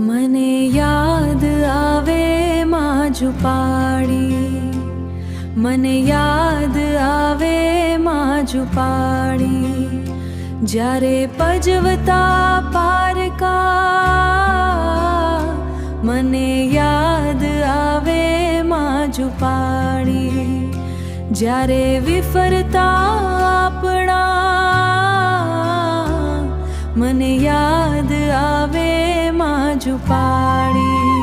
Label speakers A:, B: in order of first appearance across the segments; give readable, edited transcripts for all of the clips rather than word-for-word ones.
A: મને યાદ આવે માજુપાડી, મને યાદ આવે માજુપાડી, જ્યારે પજવતા પારકા. મને યાદ આવે માજુપાડી, જ્યારે વિફરતા આપણા. મને યાદ આવે માજુપાડી,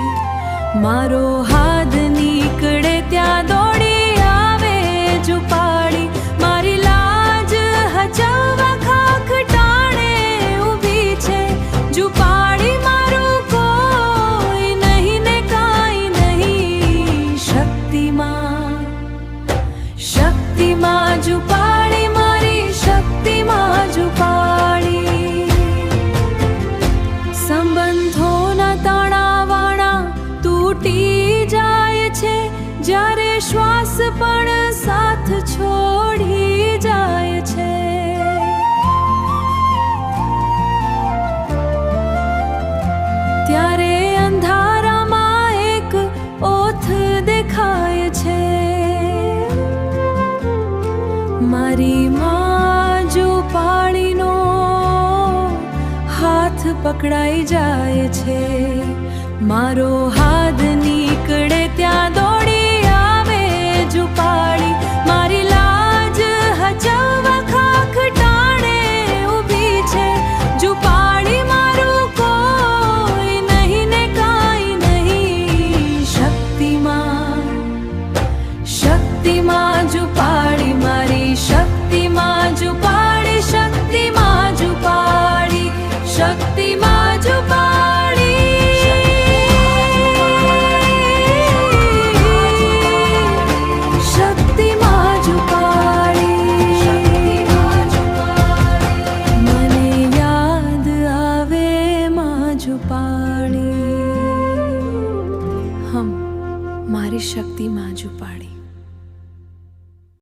A: મારો હાથ નીકળે ત્યાં દોડી આવે ઝુપાડી. મારી લાજ હચાવા ખાખ ટાણે ઊભી છે ઝુપાડી. મારું કોઈ નહીં ને કાંઈ નહીં, શક્તિમાં શક્તિમાં ઝુપાડી, મારી શક્તિમાં ઝુપાડી. સંબંધોના તાણાવાણા તૂટી જાય છે, જ્યારે શ્વાસ પણ સાથ છોડી જાય છે. ત્યારે અંધારામાં એક ઓથ દેખાય છે, મારી માજુપાડીનો હાથ પકડાઈ જાય છે. મારો હાથ નીકળે ત્યાં દોડી આવે ઝુપાડી. મારી લાજ હચાવા ખાખ ટાણે ઊભી છે ઝુપાડી. મારું કોઈ નહીં ને કાંઈ નહીં, શક્તિમાં શક્તિમાં ઝુપાડી, મારી શક્તિમાં ઝુપાડી, શક્તિમાં ઝુપાડી, શક્તિમાં ઝુપાડી. શક્તિમાં ઝુપાડી, મને યાદ આવે માજુપાડી. મારી શક્તિમાં ઝુપાડી.